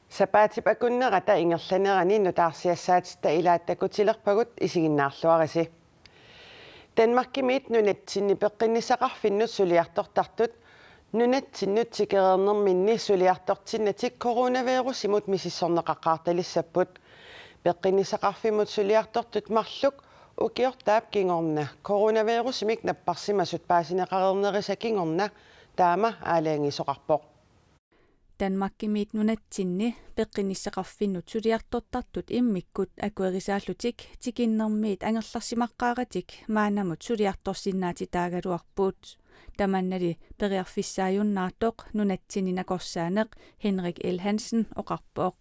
Сапаатипакуннерата ингерланерани нутаарсиассаатитта илааттакутилерпагут исигиннаарлуариси. Данмаркимиит нунатсинни пеққиннисақарфиннут сулиартортартут нунатсиннут тикерернерминни сулиартортиннатик коронавирусимут мисиссорнеқаққаарталиссаппут пеққиннисақарфимут сулиартортут марлук укиортаап кингорна коронавирусимик наппарсимасут паасинеқарернериса кингорна таама аалаангисоқарпоқ Данмаркимиит нунатсинни пеққиннissaqarfinnut сулиартортартут иммиккут акуерисааллутик тикиннэрмиит ангерларсимаққааратик маанамут сулиарторсиннаати таагалуарпуут таманнали периарфиссааюннаартоқ нунатсининакорсаанеқ Henrik L. Hansen оқарпоқ.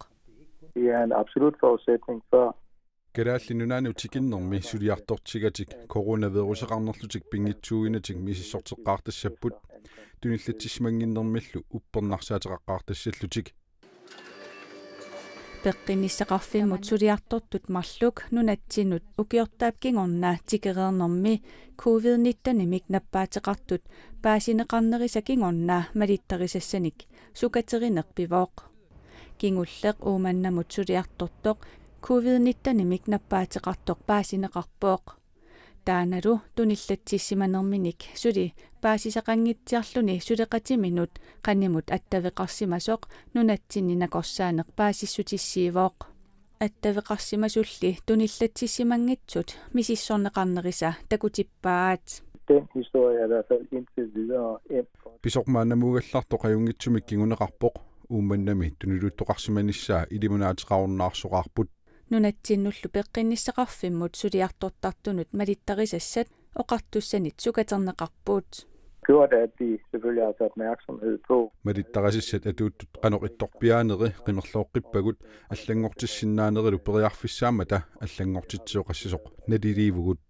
Det er en absolut forudsætning for Geraallinnunaanu tikinnermi suliartortigatik coronavirusaqarnerlutik pingitsuuinatik misissorteqqaartassapput tunillattismanginnermillu uppernarsaateqaqqaartassallutik пеққиннissaqarfimmut suliartortut marluk nunatsinut ukiortaap kingorna tikereernermi covid-19-imik nappaatеқартут paasineqarnerisa kingorna malittarisassanik sukaterinerpivooq kingulleq uumannamut suliartortoq covid-19-imik nappaatеқартоq paasineqarpooq тааналу туниллатсиссиманерминик сули паасисақангитсиарлүни сулеқатиминут қанимут аттавеқарсимасоқ нунатсиннинакорсаанеқ паасиссутиссиивооқ аттавеқарсимасулли туниллатсиссимангитсут мисиссорнеқарнериса такутиппаат den historie er i hvert fald indtil videre ind. Pisormaannamuugallartoq ajungitsumik kinguneqarpoq uumannami tuniluttoqarsimanissaa ilimunaateqarunnaarsoqarput нунатсиннуллу пеққиннissaqarfimmut suliartortartunut malittarissassat oqartussanit sukaterneqarpuut Gjort at de selvfølgelig har haft opmærksomhed på malittarissassat atuuttut qanoqittorpiaaneri qimerlooqqippagut аллангортиссиннаанерилу периарфиссаамата аллангортитсиоқассисоқ налилиивгут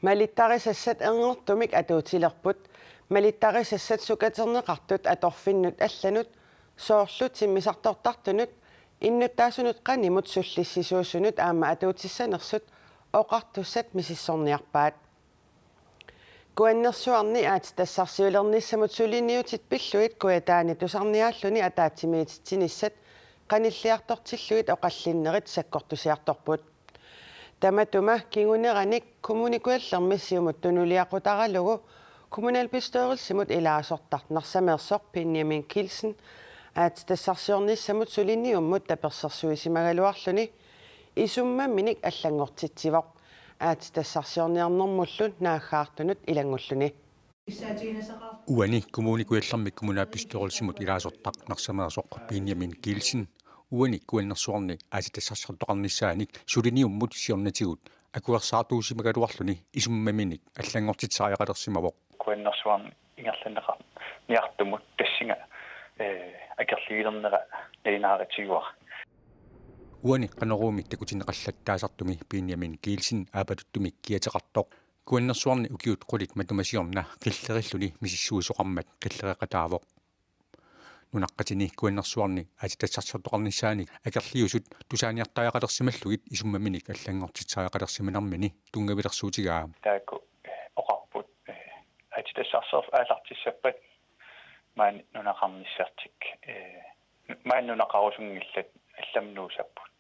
малиттарисассат энгертумик атуутилерпут малиттарисассат сукатернеқартут аторфиннут алланут соорлут симмисартортартунут иннуттаасунут qaнимут суллиссисуусунут аама атуутиссанерсут оқартуссат мисиссорниарпаат куаннерсуарни аати тассарсиулерниссамут сулиниутит пиллуит куятаани тусарниааллуни атаатимиититсиниссат qanilliartortillуит оқаллиннерит саккортусиарторпут таматума кингунераник коммуникуаллермиссиумут тунулиақутаралугу kommunalbestyrelsesmut ilaassortarnarsameersoq Benjamin Kielsen at tassarsiornissamut suliniummut tapersersuisimagaluarluni isummaaminik allangortitsivoq at tassarsiorniarnermullut naaggaartunut ilangulluni uani kommunikuallermik kommunalbestyrelsesmut ilaasortarnarsameersoq Benjamin Kielsen uani kuannersuarni at tassarsiortoqarnissaanik suliniummut siornatigut akuersaartuusimagaluarluni isummaaminik allangortitsariaqalersimavoq kuannersuarni ingerlanneqa niartumut tassinga акерлигилернера налинааратигуар уани канеруумик такутинеқаллаттаасартуми Benjamin Kielsen аапатуттумик киатеқартоқ куаннерсуарни укиут қулит матумасиорна қиллериллуни мисиссуусоқармат қиллереқатаавоқ нунаққатини куаннерсуарни атитассарсортоқарнissaаник акерлиусут тусааниартаақалерсималлугит исуммаминик аллангортитсаақалерсиманармини тунгавилерсуутигаа таакку оқарпут атитассарсерф аалартиссаппат маан нунақарниссартик маан нунақарусунгиллат алламнуусаппут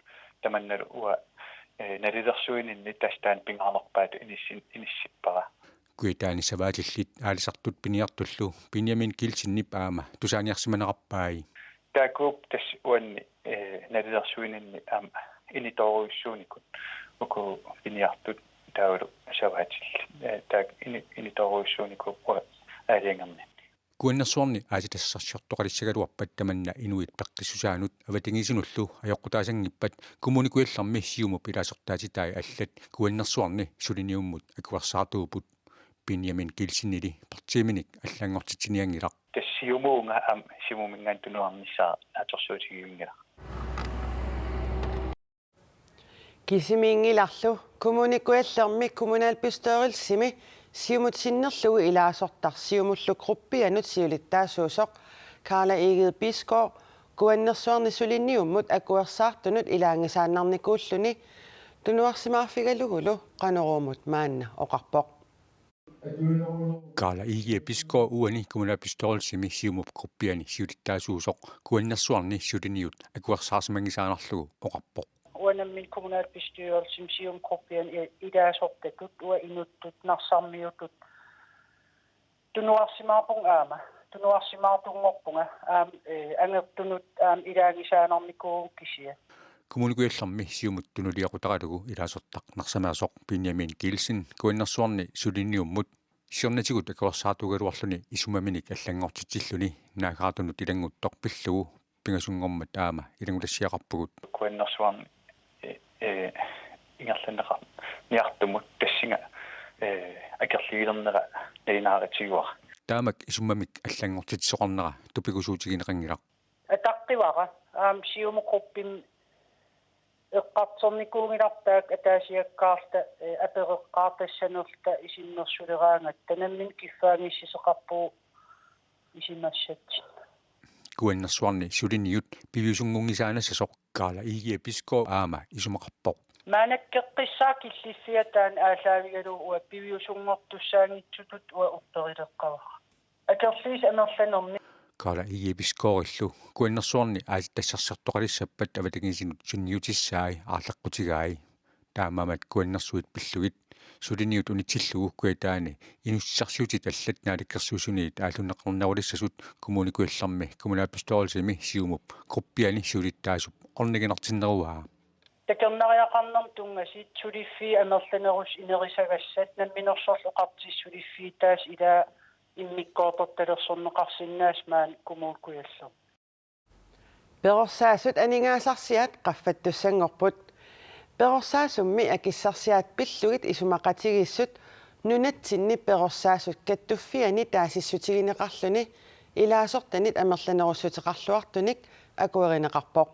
таманналу уа налилерсуининни тастаан пингаарнерпаат иниссиппара куитаани саваатиллит аалисартут пиниартуллу Benjamin Kielsen аама тусааниарсиманеқарпааи таакууп тас уанни налилерсуининни аама иниторуиссууникут уку пиниартут таавалу саваатилли таак иниторуиссууникут уа аалиангерни куаннерсуарни аатитассарсиортоқалиссагалуарпат таманна инуит пеққиссусаанут аватингисунуллу аёққутаасангиппат коммуникуалларми сиуму пилаасортаатитаи аллат куаннерсуарни сулиниуммут акуарсаартуупут Benjamin Kielsenили партииминик аллангортитсиниангилақ тассиумуунга ам симумингаан тунуарнissaа аторсуутигиунгила кисимиингиларлу коммуникуаллерми kommunalbestyrelsesimi siumutsinnerlugu ilaasortar siumullu gruppianut siulittaasuusoq Karla Egede Bisgaard kuannersuarni suliniummut akuersaartunut ilaangisaannarnikuulluni tunuarsimaarfigalugulu qaneruumut maanna oqarpoq Kaala iiepisko uani kommunalbestyrelsesimi siumup gruppiani siulittaasuusoq kuannersuarni sutiniut akuarsaarsmangisaanarlugu oqarpoq uanammin kommunalbestyrelsen siumgruppen idaasortakut ua inuttut narsarmiutut tunuarsimaarpung aama tunuarsimaartungorpunga angertunut ilaagisaanarmikuun kisia kommunikuillermi siumut tunuliaqutaralugu ilaasortaq narsamaasoq Benjamin Gilsen kuannersuarni sutiniummut сиорнатигут акуарсаартугалуарлуни исумаминик аллангортитсиллуни наагааратунут илангуттарпиллугу пингасунгормат аама илангулассиақарпугут куаннерсуарни ингерланнеқар ниартумут тассинга акерлигилернера налинааратигуар таамак исумамик аллангортитсоқарнера тупикусуутигинеқангилақ атаққивара сиумугруппин эққартсорникуунгилартаак атаасиаккаарта апереққаартассанерта исиннерсулераангат танаммин киффаангиссисеқарпуу исимассат куаннерсуарни сулиниут пивиусунгунгисаанассасоқ каала ииеписко аама исумақарпоқ маанаккеққиссаа киллиффиатаан аалаавигалу уа пивиусунгортуссаангитсутут уа орторилеққавара акерлиис амерланерни kaala iipiskoorилlu kuannersuarni aalittassarsortoqalissappat avatagisinnut sunniutissai aarleqqutigaai taamamat kuannersuit pillugit suliniut unitsillugu kuataani inussarsiutit allat naalikkersuusuniit aalunneqarnaulissasut kommunikuillermi kommunalbestyrelsesimi siumup gruppiani suulittaasup orniginertinneruaa такернариақарнер тунгаси сулиффи амерланерус инерисагассат намминерсорлоқартис сулиффи таас ила иммиккоорторталерсорнеқарсиннаас маан кумуулкуяллу перорсаасут анингаасарсиат qaffатtussangorput перорсаасумми акиссарсиат пиллугит исумақатигиссут нунатсинни перорсаасут каттуффиани таасиссутигинеқарлуни илаасортанит амерланеруссутеқарлуартуник акуеринеқарпоқ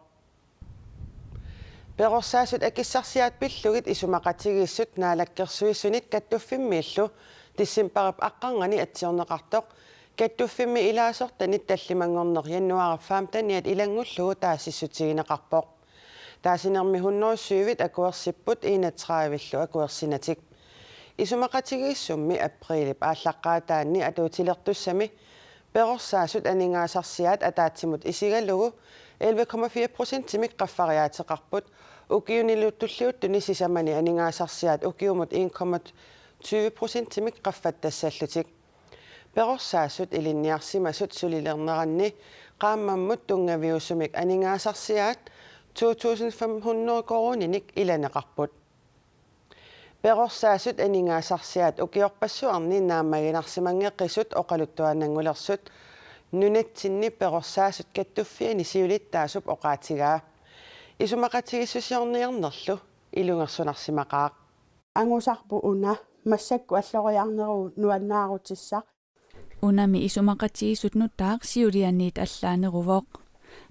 перорсаасут акиссарсиат пиллугит исумақатигиссут наалаккерсуиссунит каттуффиммииллу тиссимпарап аққангани атсиорнеқартоқ каттуффимми илаасортанит таллимангорнер яннуараффаам таниат илангуллугу таассиссутигинеқарпоқ таасинерми 107 акуерсиппут 31 акуерсинатик исумақатигииссумми априлип ааллаққаатаанни атуутилертуссами перорсаасут анингаасарсиаат атаатсимут исигаллугу 11,4% тимик qaffariateqarput ukiunilluttulliuttuni sisamani aningaasarsiaat ukiumut 1,20% timik qaffattassаллутик перорсаасут илинниарсимасут сулилернеранни qaammammut tungaviusumik aningaasarsiaat 2500 koroниник иланеqarput перорсаасут аningaasarsiaat ukiorpassuarni naammaginarsimangеққисут oqaluttuannangulersut нунатсинни перорсаасут каттуффиани сиулиттаасуп оqaатигаа исумақатигиссусиорниарнерлу илунгерсунарсимақаақ ангусарпу уна массакку аллориарнеру нуаннаарутиссақ унами исумақатигиссут нутаақ сиулианниит аллаанерувоқ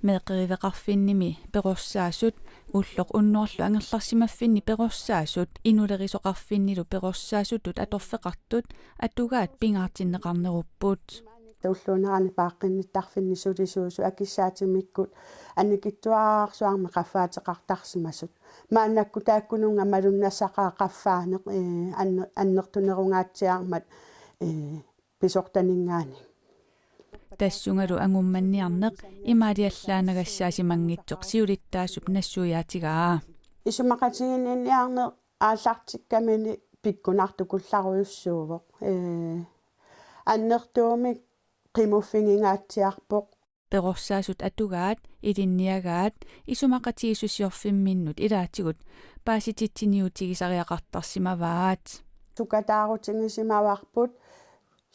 меққеривеқарфинними перорсаасут уллоқ унноорлу ангерларсимаффинни перорсаасут инулерисоқарфиннилу перорсаасутут аторфеқартут атугаат пингаартиннеқарнеруппут тауллуунерани пааққинниттарфинни сулисуусу акиссаатимиккут анникиттуаарсуарми qaffaateqartarsimasut мааннакку тааккунунга малуннассақаа qaffaaneq аннертунерунгаатсиармат писортанингаани тассунгалу ангумманниарнеқ имаалиаллаанагассаасимангитсоқ сиулиттаасуп нассуяатигаа исумақатигинниарне ааллартиккамини пиккунартукулларуйуссуувоқ аннертуумик qimuffingingaatiarpoq перорсаасут атугаат илинниагаат исумақатигиссусиорфимминнут илаатигут паасититсиниутигисариақартарсимаваат сукатаарутингисимаварпут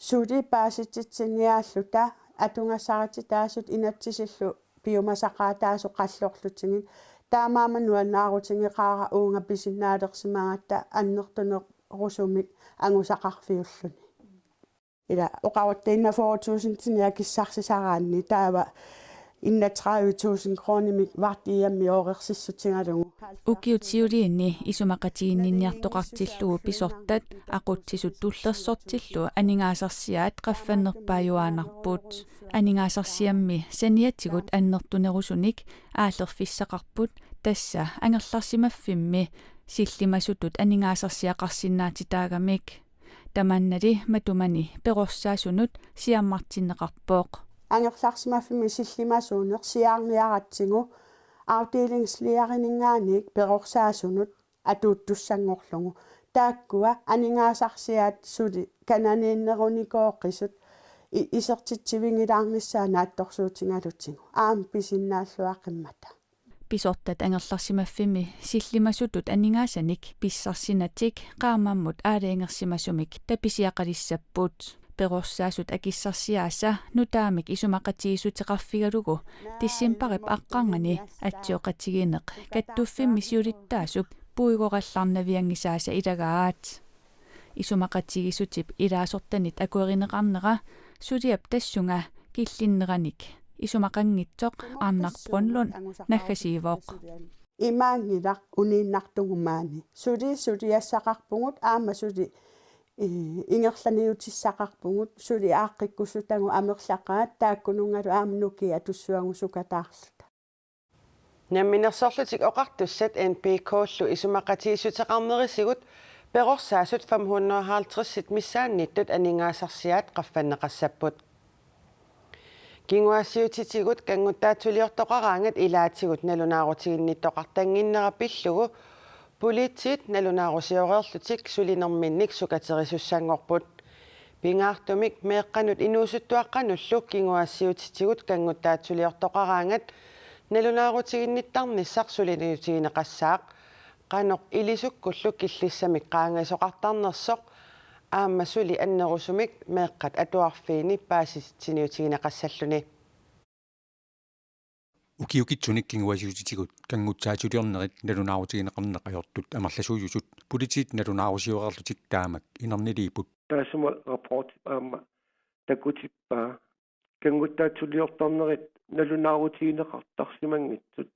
сули паасититсиниааллута атунгассарати таасут инатсисиллу пиумасақаатаасу қаллорлутингит таамаама нуаннаарутингеқаара уунга писиннаалерсимагатта аннертунеқ русумик ангусақарфиуллуни ila oqawattainna 4000 tinia kissarsisaaraanni taava inna 30,000 kronimik vartiammi orersissutingalungu ukiutiuliinni isumaqatiginninniartoqartillugu pisortat aqutsisut tullersortillu aningaasarsiaat qaffannerpaajuaanarput aningaasarsiammi saniatigut annertunerusunik aallerfissaqarput tassa angerlarsimaffimmi sillimasutut aningaasarsiaqarsinnaatitaagamik тамааннали матумани перорсаасунут сиаммартиннеқарпооқ ангерларсимаффими силлимасуунеқ сиаарниаратсигу аутилингслиаринингаанник перорсаасунут атууттуссангорлугу тааккуа анингаасарсиаат сули кананииннеруникооққисут исертитсивингилаарниссаана атторсуутингалутсигу аам писиннааллуаққиммата писортат ангерларсимаффими силлимасутут анингаасаник писсарсинатик qaammammut аалиингерсимасумик таписиақалиссаппут перорсаасут акиссарсиааса нутаамик исумақатигисутеқарфигалугу тиссимпарип аққаргани атсиоқатигинеқ каттуффимми сиулиттаасуп пуигоралларнавиангисааса илагаат исумақатигисутип илаасортанит акуеринеқарнера сулиап тассунга киллиннераник исумақангитсоқ арнарпрунлун наггасиивооқ имаангилақ унииннартугумаани сулиассақарпугут аама сули ингерланиутиссақарпугут сули ааққиккусутагу амерлақаат тааккунунгалу аамнуки атуссуангусукатаарлута намминерсорлутик оқартуссат NPK-ллу исумақатигисутеқарнерисигут перорсаасут 550 миссаанниттут анингаасарсиаат qaffannеқассаппут кингуассиутитигут кангуттаатсулиортоқараангат илаатигут налунаарутигинниттоқартангиннерапиллугу политиит налунаарусиореерлутик сулинерминник сукатерисуссангорпут пингаартумик меэққанут инуусуттуаққануллу кингуассиутитигут кангуттаатсулиортоқараангат налунаарутигинниттарниссар сулиниутигинеқассаақ qanoq ilisukkullu killисsamik qaangasoqartarnersoq aamma suli annerusumik meeqqat atuarfiini paasitsiniutigineqassalluni ukiukitsunik kinguasiutigut kangutsaatsuliornerit nalunaaruutigineqarneqajortut amarlasuujusut politit nalunaarusiorerlutik taamak inerniiliiput taasuma rapport aamma takutippaa kangutsaatsuliortornerit nalunaaruutigineqartarsimangitsut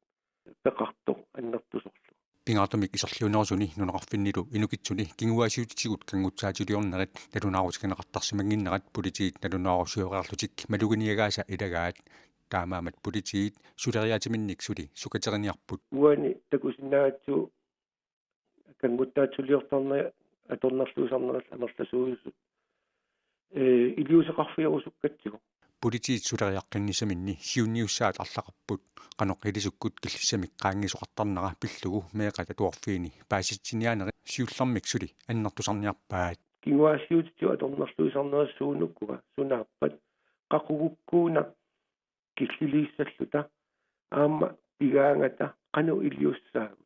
peqartoq annertusorlu pingaartumik iserluunerusuni nuneqarfinnilu inukitsuni kinguasiutigut kangutsaatsuliornerit nalunaaruutigineqartarsimanginnerat politit nalunaarusiorerlutik maluginiagaasa ilagaat taamaamat politit suleriaatiminnik suli sukateriniarput uani takusinnaatsu kangutsaatsuliortorne atornerluusarnerat amerlasuusut iliuseqarfiarusukkatsigu politit suleriaqqinnisaminni siunniussaat арлақарпут qanoq ilisukкут киллиссамик qaangisoqartarnera pillugu meeqat atuarfiini paasitsiniaaneri siullarmik suli annertusarniarpaat kinguassiutitsu atornerluusarnerassuunukkuga sunaappat qaqugukkuuna killiliissalluta aamma pigaangata qanu iliussaagu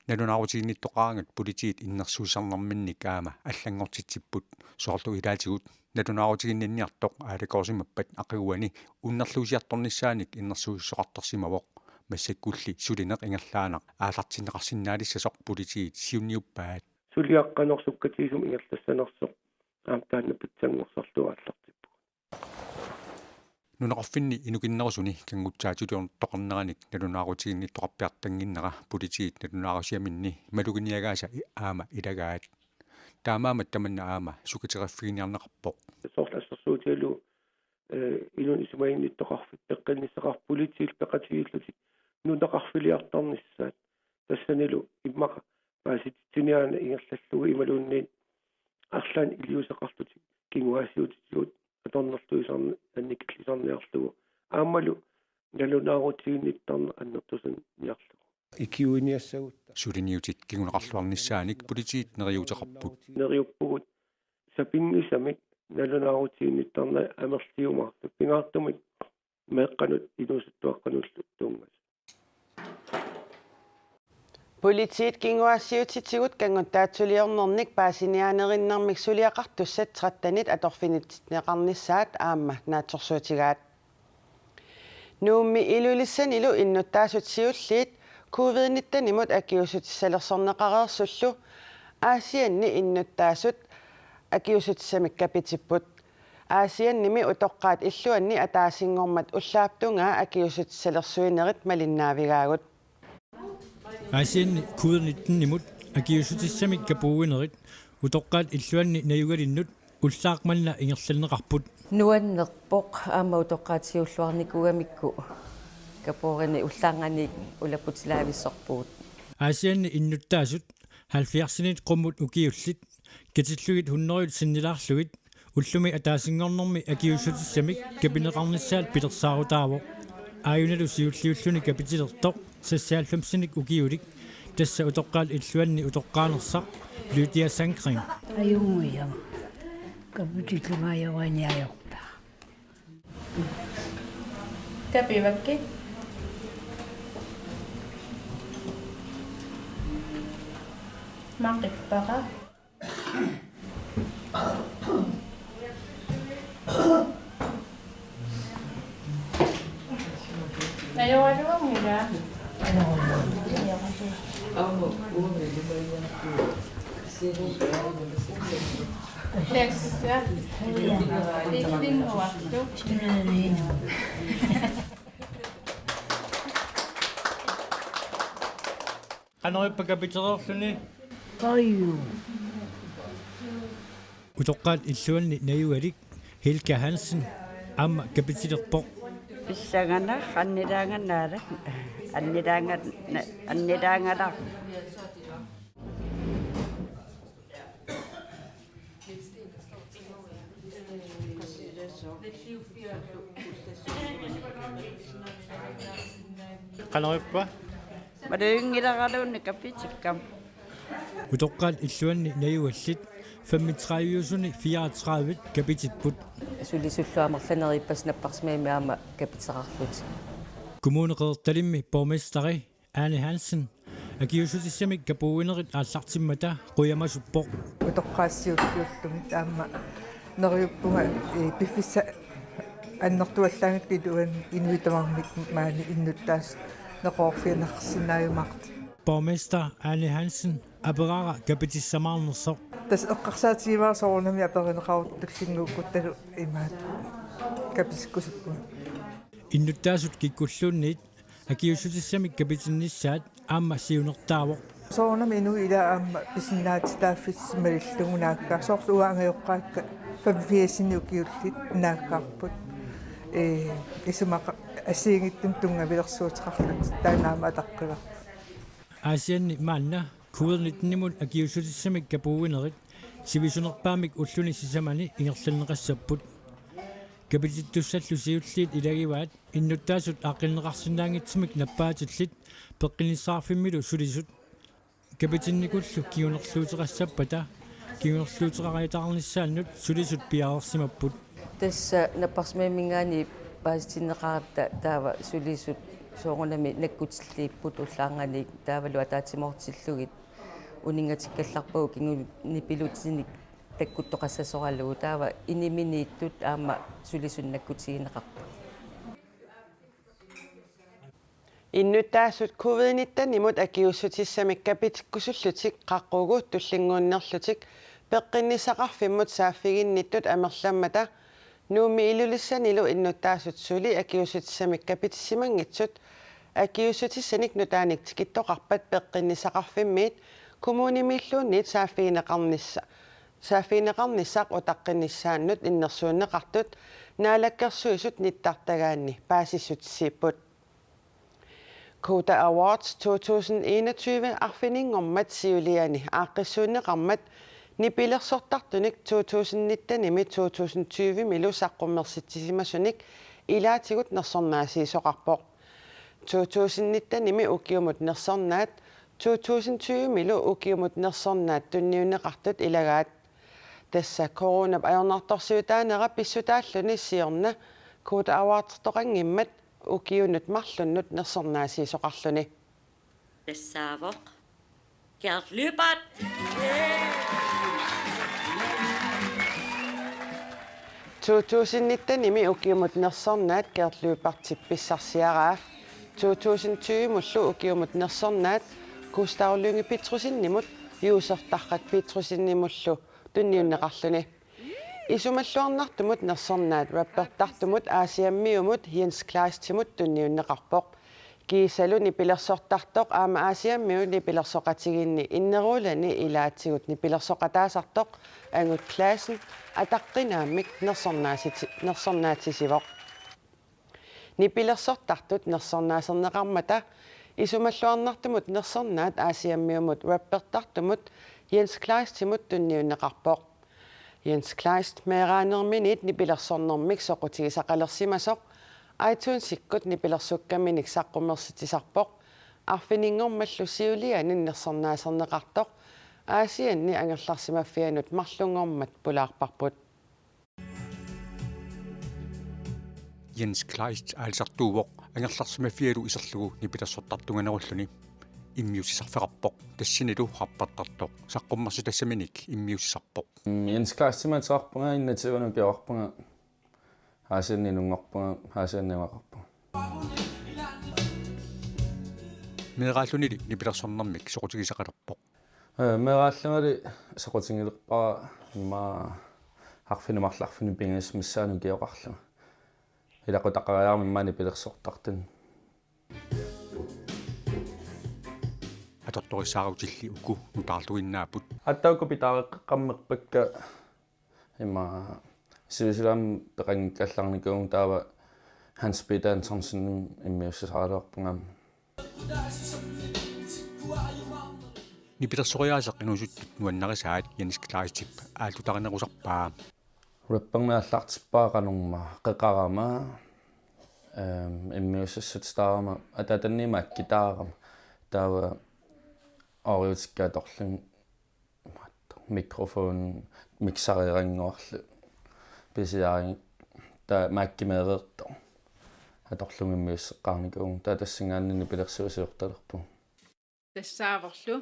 nalunaaruutiginnittoqarangat politit innersuusarnerminnik aama аллангортитсиппут соорlu ilaatigut nalunaaruutiginniartoq aalakoosimappat aqiguani unnerluusiartornissaanik innersuussoqartarsimavoq массаккулли сулинеқ ингерлаанақ аалартинеқарсиннаалиссасоқ политиит сиунниуппаат сулиаққанерсуккатигисум ингерлассанерсоқ аамтаанна питсангорсарлу ааллартиппу нунеқарфинни инукиннерусуни кангутсаатулиорн тоқарнераник налунааруутигинниттоқарпиартангиннера политиит налунаарусиаминни малугиниагааса аама илагаат таамаамат таманна аама сукатераффигиниарнеқарпоқ соорлассерсуутиалу инун исумаинниттоқарфит пеққиннissaqar политиил пеқатигиллути нунеқарфилиарторнissaат тассанилу иммақа пааситсиниаана ингерллаллугу ималуунниин арлаан илиусеқартути кингуассиутитигут аторнерлуисарни анникиллисарниарлугу ааммалу налунаарутигинниттарна аннертусан ниарлугу икиуиниассагутта сулиниутит кигунеқарлуарниссааник политиит нериутеқарпут нериуппугут сапингисамик налунаарутигинниттарна амерлиумаарта пингаартумик меэққанут инуусуттуаққануллу тунгас политиит кингуассиутитигут кангуттаатсулиорнерник паасиниаанериннармик сулиақартуссат траттанит аторфинитсинеқарнissaат аама наатсорсуутигаат нуумми илулиссанилу иннуттаасут сиуллиит covid-19-нимут акиусутиссалерсорнеқареерсуллу аасианни иннуттаасут акиусутиссамик капитиппут аасианними утоққаат иллуанни атаасингормат уллааптунгаа акиусутиссалерсуинерит малиннаавигаагут аасианни covid-19-нимут акиусутиссамик капууинерит утоққаат иллуанни наюгалиннут уллаақманна ингерланнеқарпут нуаннерпоқ аама утоққаатсиуллуарникугамикку капуурини уллаанганик улапутилаависсорпуут аасианни иннуттаасут 70-нит қуммут укиуллит Kitillugit 100 sinnilaarlugit ullumi ataasingornermi akiussutissami kapineqarnissaat pitersaarutaavo aayunalu siulliulluni kapitilertoq sassaallamsinik ukiulik tassa utoqqaal illuanni utoqqaanersaq lutiasankring ayumuya kapitilumaayawaniayorpa kapivakki maqippaqa Nayawaluamura. Teksa. Din waktu. Qanoippa kapitererluni qayu utoqqaat illuanni nayualik Hilka Hansen amma kapitilerpoq Pissangana anniraanganaara anniraangala qanoippa madungilaqaluunni kapitikkam utoqqaat illuanni nayuallit 35 34 kapitipput sulisullaamerlanerippas napparsmiimi aama kapiterarlut kommuneqertalimmi borgmesteri Anne Hansen akiussutissamik kapuuinerit aallartimmata quyamasuppoq utoqqaassiukkiullumit aama neriuppunga piffissa аннэртуаллаагаккилуан инуитамармик маани иннуттаас неқорфианерсинааюмарт borgmester Anne Hansen aperara kapitissamaarnersoq тас эққарсаатигиваасоорнами аперинеқарут имаат капискусуппу иннуттаасут киккуллуунниит акиуссутиссамик капитиннissaат аама сиунертаавоқ соорнами инуи ила аама писиннаатитааффиссималиллугунаакка соорл уаангаюққаакка фаввиасини укиуллит нааккаарпут исумақа асиингиттун тунгавилерсуутеқарлут таанаама атаққивар Asianni maanna kuudernitnimut akiussutисsamик капууинерит сивисунерпаамик уллуни сисамани ингерланнеқассаппут капититтуссаллу сиуллиит илагиваат иннуттаасут ааққиннеқарсинаангитсимик наппаатиллит пеққиниссаарфиммилу сулисут капитинникуллу киунерлуутеқассаппата киунерлуутеқариатаарнissaannут сулисут пиаарерсимаппут тасса наппарсмаамингаани паастиннеқарта таава сулисут соорнами наккутиллииппут уллаанганик таавалу атаатимортиллугит унингатиккалларпагу кингунипилутсиник таккуттоқассасоралугу таава иниминииттут аама сулисуннаккутигинеқарпа иннуттаасут covid-19 акиуссутиссамик капитиккусуллутик қаққугу туллингууннерлутик пеққиннисақарфиммут сааффигинниттут амерламмата нууми илулиссанилу иннуттаасут сули акиуссутиссамик капитиссимангитсут акиуссутиссаник нутааник тикиттоқарпат пеққиннисақарфиммиит коммунимиллуунниит сааффинеқарниссақ утаққиннissaannут иннерсууннеқартут наалаккерсуисут ниттартагаанни паасиссутиссииппут Koda Awards 2021 arfininngormat siuliani aaqqissuunneqarmat nipilersortartunik 2019 imi 2020 milu saqqummersitsisimassunik ilaatigut nersornaasiisoqarpoq 2019 imi ukiumut nersornaat 2020 milu ukiumut nersornaat tunniunneqartut ilagaat tassa corona ajornartorsiutaanera pissutaalluni siorna Koda Awards toqangimmat ukiunut marlunnut nersornaasiisoqarluni tessaavoq kiarlupat 2019 imi ukiumut nersornaat kiarluupartippissarsiaraa 2020 mullu ukiumut nersornaat kustaarlungi pitrusinnimut yuusertarrat pitrusinnimullu tunniunneqarluni isumalluarnartumut nersornaat rappertartumut aasiammiumut Jens Klaastimut tunniunneqarpoq kiisaluni pilersortartoq aama aasiammiuni pilersoqatiginni inneruulani ilaatigut nipilersoqataasartoq angut klaassen ataqqinaamik nersornaatisivoq nipilersortartut nersornaaserneqarmata isumalluarnartumut nersornaat aasiammiumut rappertartumut Jens Kleist timut tunniunneqarpoq. Jens Kleist meeraanerminit nipilersornermik soqutigisaqalersimasoq iTunes ikkut nipilersukkaminik saqqummersitisarpoq arfiningormallu siuliani nersornaaserneqartoq aasianni angerlarsimaffianut marlungormat pulaarparput. Jens Kleist aalsartuuvoq angerlarsimaffialu iserlugu nipilersortartunganerulluni immiusisarfeqarpoq tassinilu harpattartoq saqqummersi tassaminik immiusisarpoq. Jens Kleist timatsarpunga innativanukiaqarpunga haasianninungorpunga haasianniwaqarpunga. Meeraalunili nipilersornermik soqutigisaqalerpoq. Meeraallangali soqutigileqpara imma harfinumarlarfini pingas missaanukiaqarlunga. Ilaqutaqariarmi immaani pilersortartun. Atortorisaarutilli uku nutaarluinnaaput. Attauku pitaareqqammerpakka imma sivisilam peqangikkallarnikuun taava Hans Peter Antonsen immiussisaralerpungam. Nipilersoriaaseq inusuttut nuannarisaat Jens Kleistip aallutarenerusarpaa. Rappangnaаллартиппаақанорма qeqarama immiussissutstaarama atatannimaak kitaarama taava oriutikkatorlun mikrofon miksariranguarlu pisiaring ta maakkimeereerto atorlung immiusseqqaarnikuun tatassingaannini pilersuusiortalerpu. Tessaavorlu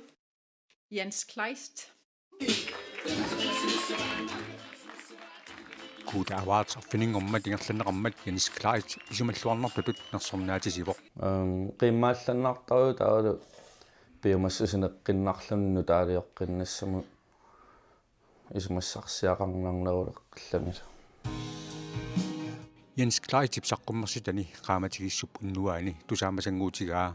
Jens Kleist. Kuutaawaat arfiningormat ingerlanneqarmat Jens Kleist isumalluarnertutut nersornaatisivoq. Qimmaallannaartaru taalu piumassusineqqinnarlunnu taaliоққиннассаму isumassarsiaqarnarneruleqqillamila. Jens Kleist saqqummersitani qaamatigissup unnuaani tusaamassanguutigaa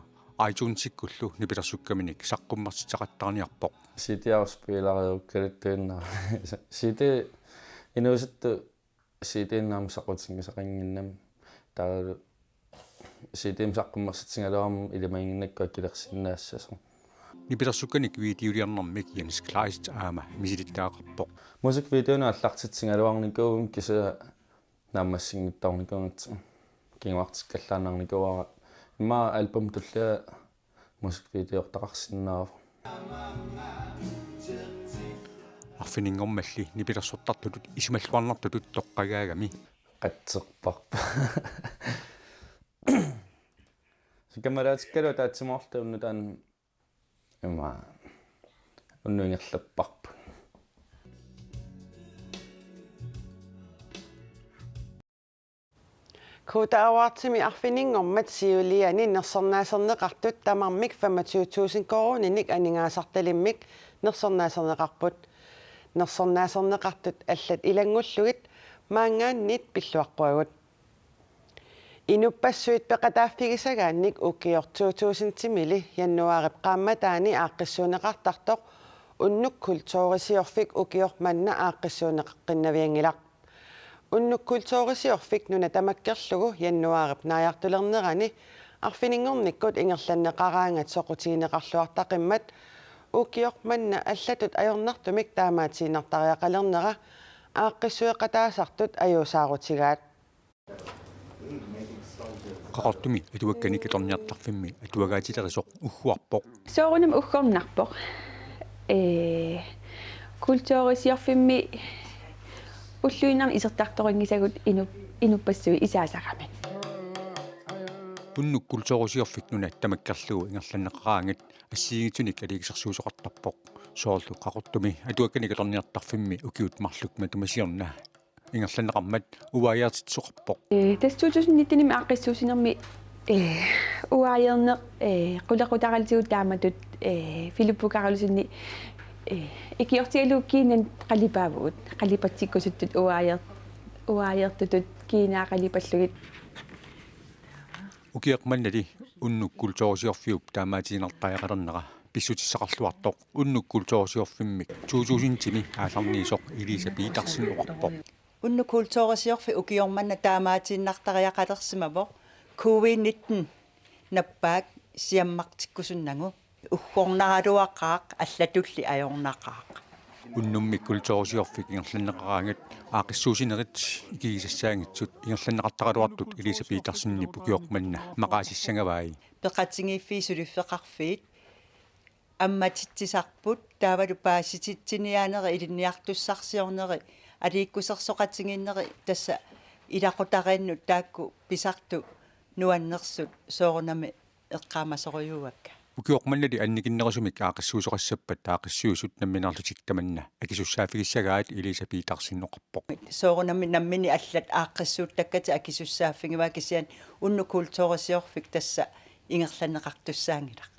iTunes-ikkullu nipilersukkaminik saqqummersitaqattarniarpoq. Sitiauspilariukkalattuinna siti inusittu sitiinnaam saqutigisaqanginnam taalu sitiim saqqummersitsingaluarmu ilimanginnakku akkilersinnaassasum. Nipilersukkanik videoliarnermik Jens Kleist aama misilittaaqarpoq. Musikvideona аллартитсингалуарникуум киса наамассингиттарникуунатсу кингуартиккаллаанарникуара имма альбом туллаа мусиквидеортақарсинаава. Арфинингормалли nipilersortartutut isumalluarnertutut тоққагаагами қатсерпарпа. Камераатиккалу таатсимоорлуунну таан имма уннуингерлаппарпу. Kuutaawaartimi arfiningormat siuliani nersornaaserneqartut tamarmik 25,000 koruninik aningaasartalimmik nersornaaserneqarput. Nersornaaserneqartut allat ilangullugit maangaannit pilluaqquagut. Inupassuit peqataaffigisagaannik ukior 2000 timili januarip qaammataani aaqqissuuneqartartoq unnukkultoorisiorfik ukior manna aaqqissuuneqaqqinnaviangilaq. Unnukkultoorisiorfik nuna tamakkerlugu januarip naajartulernerani arfiningornikkut ingerlanneqaraangat soqutigineqarluartaqimmat ukior manna allatut ajornartumik taamaatiinartariaqalernera aaqqissueqataasartut ajuusaarutigaat. Qaqartumi atuakkanik itorniartarfimmi atuagaatilerisоq ugguarpoq. Soorunam uggornarpoq. Kultuurisiorfimmi уллуинарни исертарторингисагут инуппассуи исаасақамин. Unnukkultoorisiorfik nuna tamakkerlugu ingerlanneqaraangat ассигитуник алигисерсуусоқартарпоқ соорлу қақортуми атуакканик иторниартарфимми укиут марлук матумасиорна ингерланеқармат уааяартитсоқарпоқ тас 2019-ними аққиссуусинерми уааяернеқ қулеқутаралисигут тааматут Филиппу Каролусинни икиортигалуу кинан қалипаавгут қалипатсиккусуттут уааяертутут кинаа қалипаллугит укиақманнали уннуккултоорсиорфиуп таамаатиинартаяқалернера писсутиссақарлуартоқ уннуккултоорсиорфиммик 2000-тими ааларниисоқ Элиса Питерсен-уқарпоқ уннуккултоорсиорфи укиорманна таамаатииннартариақалерсимавоқ COVID-19 наппаак сиаммартиккусуннагу уггорнаалуаққаақ аллатулли ajornaqaaq Unnummi kultuurisiorfik ingerlanneqaraangat aaqissuusinerit ikigisassaangitsut ingerlanneqartaqaluartut Elisa Petersenni pukiormanna maqaasissangavai peqatingiiffii suliffeqarfiit амматитсисарпут таавалу паасититсиниаанери илинниартуссарсиорнери алииккусерсоқатингиннери тасса илақутариинну таакку писарту нуаннерсут соорунами эққаамасориуакка pukiormannali annikinnerusumik aaqissuusoqassappat aaqissuusut namminarlutik tamanna akisussaafigisagaat Elisa Petersennoqarpoq соорунами наммини аллат ааққиссууттаккати акисуссааффигива кисиан унну культуурисиорфик тасса ингерланнеқартуссаангилақ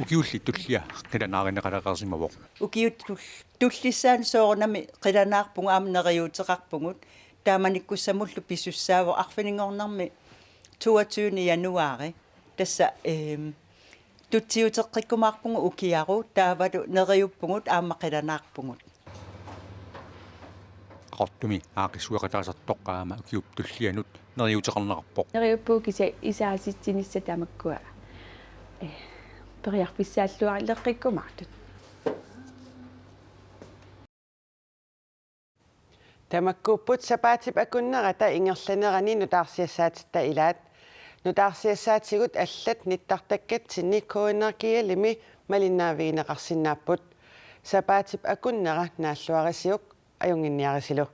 ukiulli tullia qilanaarinneqalaqarsimavoq ukiut tullissaan soorunami qilanаарpunga aamneriuuteqarpungut taamanikkussamullu pissussaavo arfiningornermi 22 januari tassa tutsiuteqqikkumaarpungu ukiaru taavalu neriuppungut aammaqilanаарpungut qortumi aaqissueqataasartoqqaama ukiup tullianut neriuteqarnerarpoq neriuppuu kisa isaasitsinissa tamakkua periarfissaаллуарилеққиккумартут тамаккууппут сапаатип акуннерата ингерланерани нутаарсиассаатитта илаат нутаарсиассаатигут аллат ниттартаккатсинни коэнеркиалими малиннаавигинеқарсинааппут сапаатип акуннера нааллуарисиук аюнгинниарисилу